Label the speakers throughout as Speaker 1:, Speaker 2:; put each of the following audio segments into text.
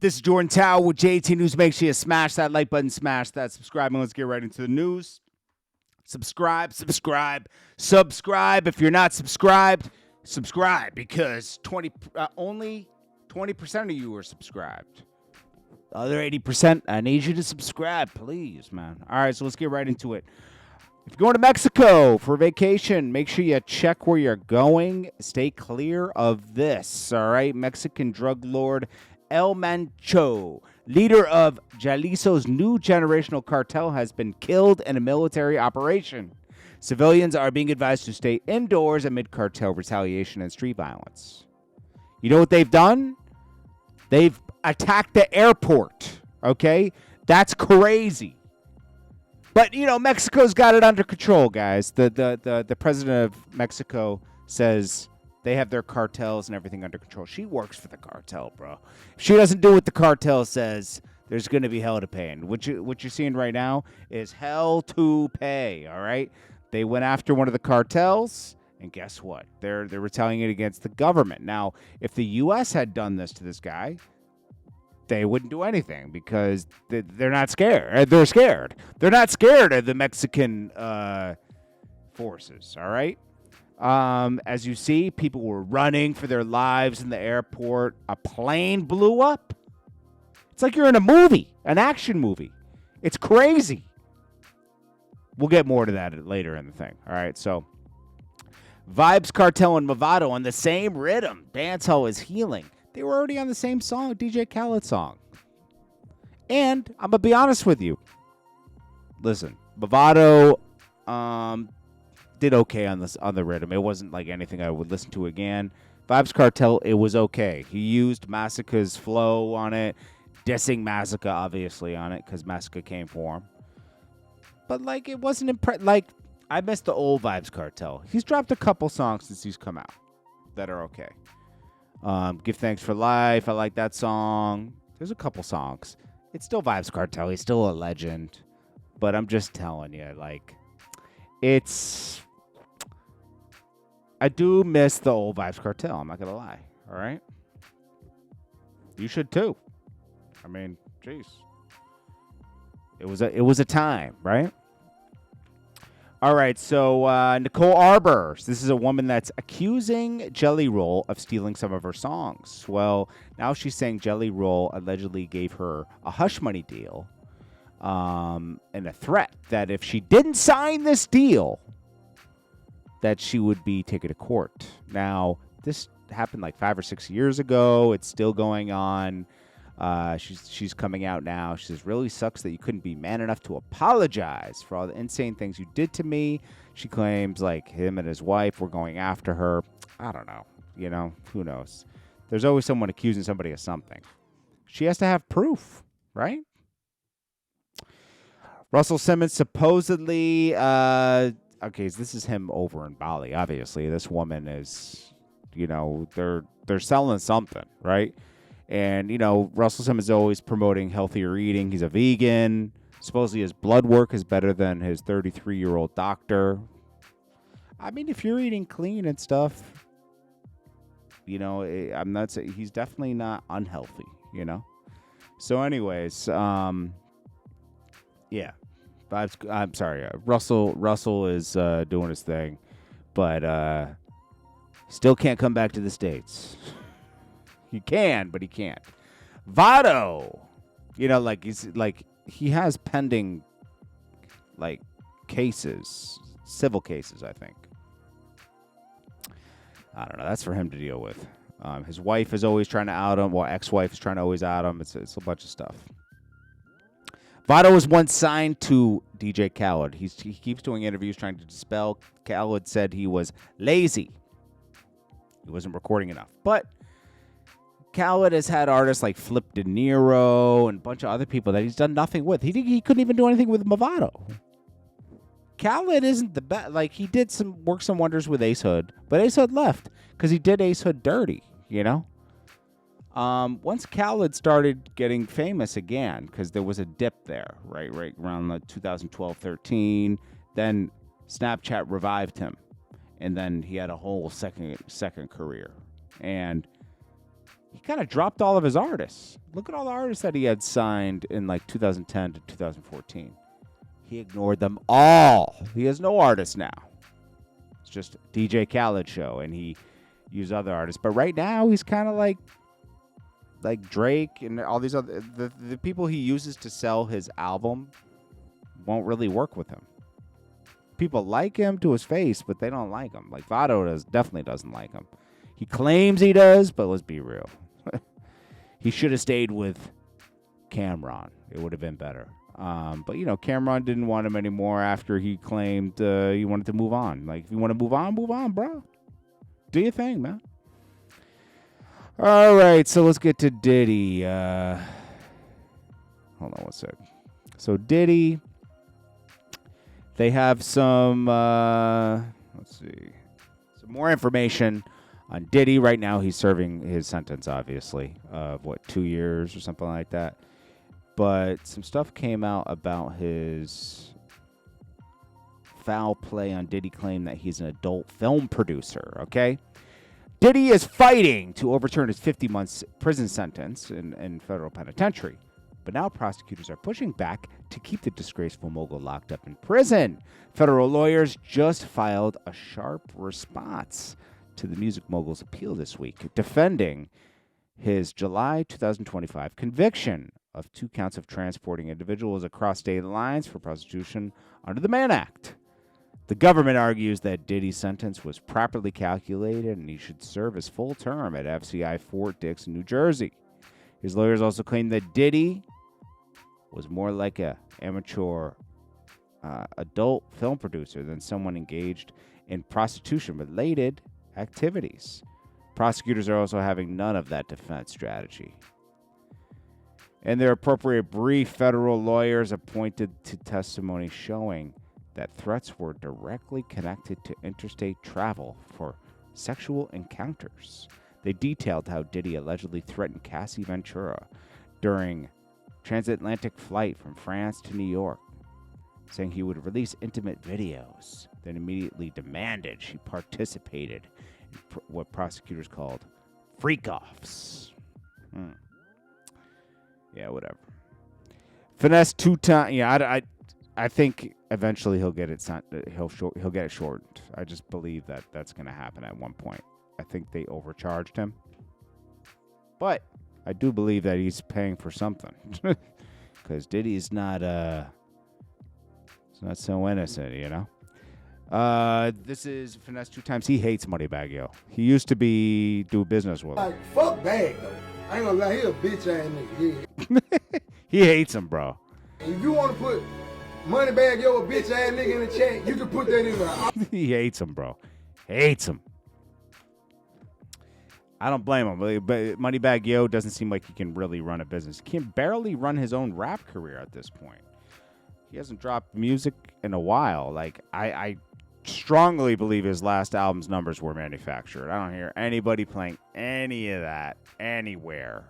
Speaker 1: This is Jordan Tower with JT News. Make sure you smash that like button, smash that subscribe, and let's get right into the news. Subscribe. If you're not subscribed, subscribe because only 20% of you are subscribed. The other 80%, I need you to subscribe, please, man. All right, so let's get right into it. If you're going to Mexico for vacation, make sure you check where you're going. Stay clear of this, all right? Mexican drug lord El Mancho, leader of Jalisco's new generational cartel, has been killed in a military operation. Civilians are being advised to stay indoors amid cartel retaliation and street violence. You know what they've done? They've attacked the airport, okay? That's crazy. But, you know, Mexico's got it under control, guys. The president of Mexico says they have their cartels and everything under control. She works for the cartel, bro. If she doesn't do what the cartel says, there's going to be hell to pay. And what you're seeing right now is hell to pay, all right? They went after one of the cartels, and guess what? They're retaliating against the government. Now, if the U.S. had done this to this guy, they wouldn't do anything because they're not scared. They're scared. They're not scared of the Mexican forces, all right? As you see, people were running for their lives in the airport. A plane blew up. It's like you're in a movie, an action movie. It's crazy. We'll get more to that later in the thing. All right, so vybz, Cartel, and Mavado on the same rhythm. Dancehall is healing. They were already on the same song, DJ Khaled song. And I'm going to be honest with you. Listen, Mavado did okay on the rhythm. It wasn't like anything I would listen to again. vybz Cartel, it was okay. He used Massacre's flow on it, dissing Massacre obviously on it because Massacre came for him. But like it wasn't like I missed the old vybz Cartel. He's dropped a couple songs since he's come out that are okay. Give Thanks for Life. I like that song. There's a couple songs. It's still vybz Cartel. He's still a legend. But I'm just telling you, like, I do miss the old vybz Cartel. I'm not going to lie. All right? You should too. I mean, jeez. It was a time, right? All right, so Nicole Arbor. This is a woman that's accusing Jelly Roll of stealing some of her songs. Well, now she's saying Jelly Roll allegedly gave her a hush money deal and a threat that if she didn't sign this deal, that she would be taken to court. Now, this happened like 5 or 6 years ago. It's still going on. She's coming out now. She says, really sucks that you couldn't be man enough to apologize for all the insane things you did to me. She claims like him and his wife were going after her. I don't know. You know, who knows? There's always someone accusing somebody of something. She has to have proof, right? Russell Simmons supposedly, okay, this is him over in Bali. Obviously, this woman is, you know, they're selling something, right? And, you know, Russell Simmons is always promoting healthier eating. He's a vegan. Supposedly his blood work is better than his 33-year-old doctor. I mean, if you're eating clean and stuff, you know, I'm not saying he's definitely not unhealthy, you know? So anyways, yeah. I'm sorry. Russell is doing his thing, but still can't come back to the States. He can, but he can't. Vado, you know, like he has pending, like, cases, civil cases, I think. I don't know. That's for him to deal with. His wife is always trying to out him. Well, ex-wife is trying to always out him. It's a bunch of stuff. Vado was once signed to DJ Khaled. He keeps doing interviews trying to dispel. Khaled said he was lazy. He wasn't recording enough, but Khaled has had artists like Flip De Niro and a bunch of other people that he's done nothing with. He couldn't even do anything with Mavado. Khaled isn't the best. Like, he did some wonders with Ace Hood, but Ace Hood left because he did Ace Hood dirty, you know? Once Khaled started getting famous again, because there was a dip there, right around the 2012-13, then Snapchat revived him, and then he had a whole second career. And he kind of dropped all of his artists. Look at all the artists that he had signed in like 2010 to 2014. He ignored them all. He has no artists now. It's just DJ Khaled show, and he used other artists. But right now, he's kind of like Drake and all these other the people he uses to sell his album won't really work with him. People like him to his face, but they don't like him. Like Vado definitely doesn't like him. He claims he does, but let's be real. He should have stayed with Cameron. It would have been better. But, you know, Cameron didn't want him anymore after he claimed he wanted to move on. Like, if you want to move on, bro. Do your thing, man. All right, so let's get to Diddy. Hold on one sec. So Diddy, they have some, let's see, some more information on Diddy. Right now, he's serving his sentence, obviously, of, 2 years or something like that. But some stuff came out about his foul play on Diddy claim that he's an adult film producer, okay? Diddy is fighting to overturn his 50 months prison sentence in federal penitentiary. But now prosecutors are pushing back to keep the disgraceful mogul locked up in prison. Federal lawyers just filed a sharp response to the music mogul's appeal this week, defending his July 2025 conviction of 2 counts of transporting individuals across state lines for prostitution under the Mann Act. The government argues that Diddy's sentence was properly calculated and he should serve his full term at FCI Fort Dix in New Jersey. His lawyers also claim that Diddy was more like a amateur adult film producer than someone engaged in prostitution-related activities. Prosecutors are also having none of that defense strategy. In their appropriate brief, federal lawyers pointed to testimony showing that threats were directly connected to interstate travel for sexual encounters. They detailed how Diddy allegedly threatened Cassie Ventura during transatlantic flight from France to New York, saying he would release intimate videos, then immediately demanded she participated in what prosecutors called freak-offs. Yeah, whatever. Finesse 2 times. Yeah, I think eventually he'll get it sent. He'll get it shortened. I just believe that that's going to happen at one point. I think they overcharged him, but I do believe that he's paying for something because Diddy's not it's not so innocent, you know. This is Finesse 2 times. He hates Moneybagg Yo. He used to do business with him.
Speaker 2: Like, fuck Bag, though. I ain't gonna lie, he a bitch ass nigga. Yeah.
Speaker 1: He hates him, bro.
Speaker 2: If you want to put Moneybagg Yo a bitch ass nigga in the chat, you can put that in there.
Speaker 1: He hates him, bro. Hates him. I don't blame him, but Moneybagg Yo doesn't seem like he can really run a business. He can barely run his own rap career at this point. He hasn't dropped music in a while. Like, I strongly believe his last album's numbers were manufactured. I don't hear anybody playing any of that anywhere.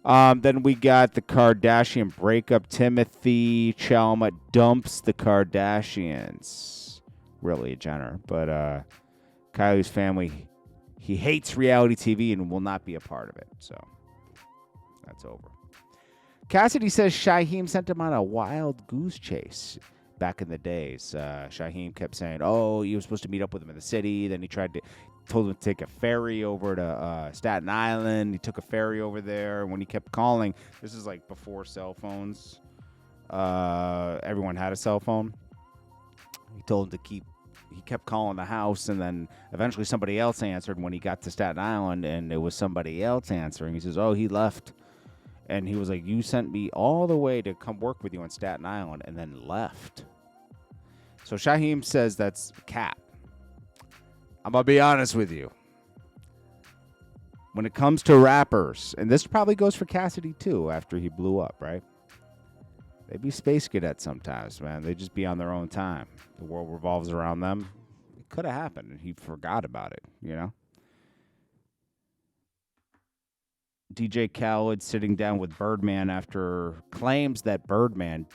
Speaker 1: Then we got the Kardashian breakup. Timothy Chalamet dumps the Kardashians. Really a Jenner. But Kylie's family, he hates reality TV and will not be a part of it. So that's over. Cassidy says Shaheem sent him on a wild goose chase back in the days. Shaheem kept saying, oh, you were supposed to meet up with him in the city. Then he told him to take a ferry over to Staten Island. He took a ferry over there. When he kept calling, this is like before cell phones. Everyone had a cell phone. He told him he kept calling the house, and then eventually somebody else answered when he got to Staten Island, and it was somebody else answering. He says, oh, he left. And he was like, you sent me all the way to come work with you on Staten Island and then left. So Shaheem says that's cap. I'm going to be honest with you. When it comes to rappers, and this probably goes for Cassidy too after he blew up, right? They be space cadets sometimes, man. They just be on their own time. The world revolves around them. It could have happened, and he forgot about it, you know? DJ Khaled sitting down with Birdman after claims that Birdman,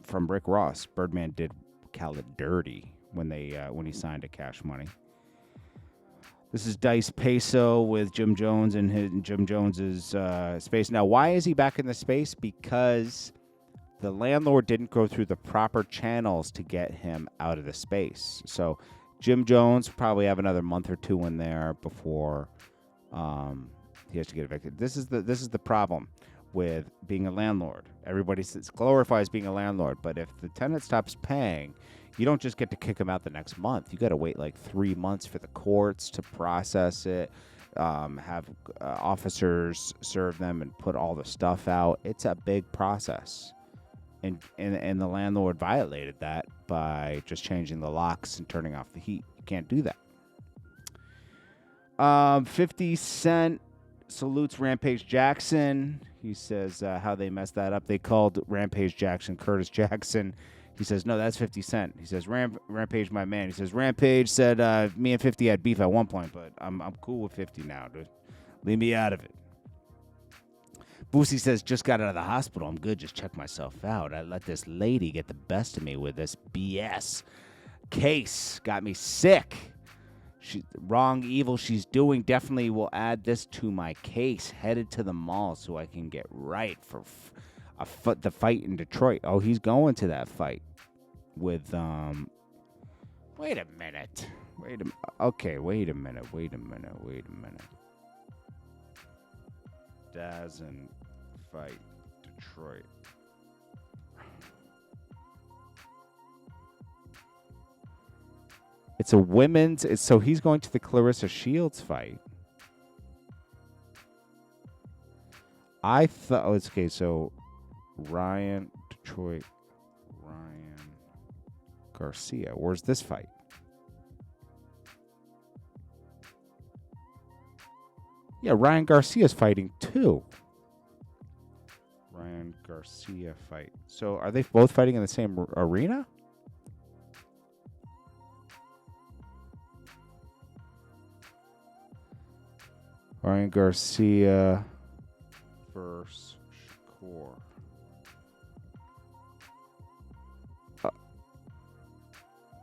Speaker 1: from Rick Ross, Birdman did Khaled dirty when he signed to Cash Money. This is Dice Peso with Jim Jones and Jim Jones's space. Now, why is he back in the space? Because the landlord didn't go through the proper channels to get him out of the space. So Jim Jones probably have another month or two in there before he has to get evicted. This is the problem with being a landlord. Everybody glorifies being a landlord, but if the tenant stops paying, you don't just get to kick him out the next month. You got to wait like 3 months for the courts to process it, have officers serve them and put all the stuff out. It's a big process. And the landlord violated that by just changing the locks and turning off the heat. You can't do that. 50 Cent salutes Rampage Jackson. He says how they messed that up. They called Rampage Jackson Curtis Jackson. He says, no, that's 50 Cent. He says, Rampage, my man. He says, Rampage said me and 50 had beef at one point, but I'm cool with 50 now, dude. Leave me out of it. Boosie says, just got out of the hospital. I'm good. Just checked myself out. I let this lady get the best of me with this BS case. Got me sick. Wrong evil she's doing. Definitely will add this to my case. Headed to the mall so I can get right for the fight in Detroit. Oh, he's going to that fight with wait a minute. Okay, wait a minute. Doesn't fight Detroit. It's a women's. So he's going to the Clarissa Shields fight. I thought. Oh, it's okay. So Ryan Detroit, Ryan Garcia. Where's this fight? Yeah, Ryan Garcia's fighting too. Ryan Garcia fight. So are they both fighting in the same arena? Ryan Garcia versus Shakur.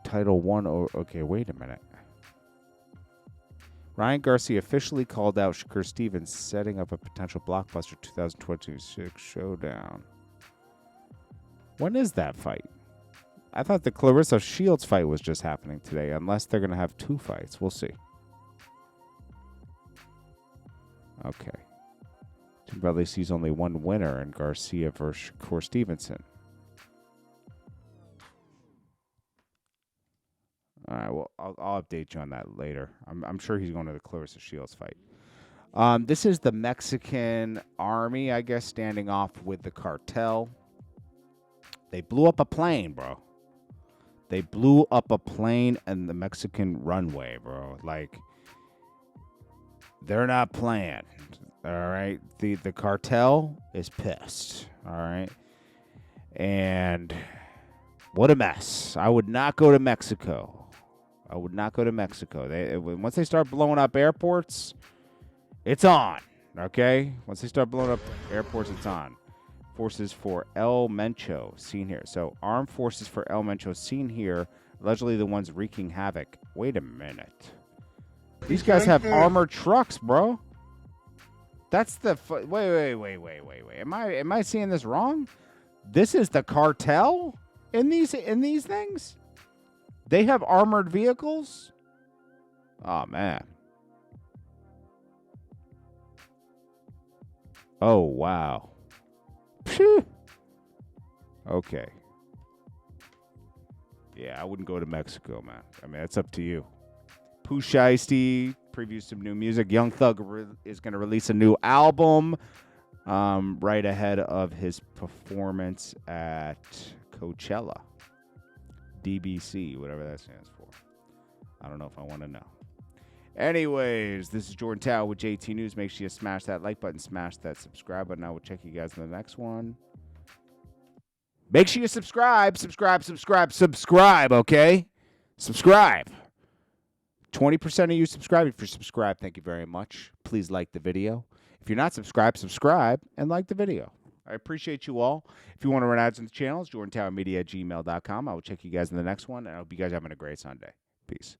Speaker 1: Title 1. Oh, okay, wait a minute. Ryan Garcia officially called out Shakur Stevens, setting up a potential blockbuster 2026 showdown. When is that fight? I thought the Clarissa Shields fight was just happening today, unless they're going to have 2 fights. We'll see. Okay. Tim Bradley sees only one winner in Garcia versus Shakur Stevenson. All right, well, I'll update you on that later. I'm sure he's going to the Clarissa Shields fight. This is the Mexican army, I guess, standing off with the cartel. They blew up a plane, bro. They blew up a plane in the Mexican runway, bro. Like, they're not playing. All right, the cartel is pissed. All right, and what a mess. I would not go to Mexico. Once they start blowing up airports, it's on. Okay, once they start blowing up airports, it's on. Forces for El Mencho seen here. So armed forces for El Mencho seen here. Allegedly the ones wreaking havoc. Wait a minute. These guys have armored trucks, bro. That's the wait. Am I seeing this wrong? This is the cartel in these things? They have armored vehicles? Oh man. Oh wow. Phew. Okay. Yeah, I wouldn't go to Mexico, man. I mean, that's up to you. Pooh Shiesty previews some new music. Young Thug is going to release a new album right ahead of his performance at Coachella. DBC, whatever that stands for. I don't know if I want to know. Anyways, this is Jordan Tower with JT News. Make sure you smash that like button, smash that subscribe button. I will check you guys in the next one. Make sure you subscribe, okay? Subscribe. 20% of you subscribe. If you're subscribed, thank you very much. Please like the video. If you're not subscribed, subscribe and like the video. I appreciate you all. If you want to run ads on the channel, it's jordantowermedia@gmail.com. I will check you guys in the next one, and I hope you guys are having a great Sunday. Peace.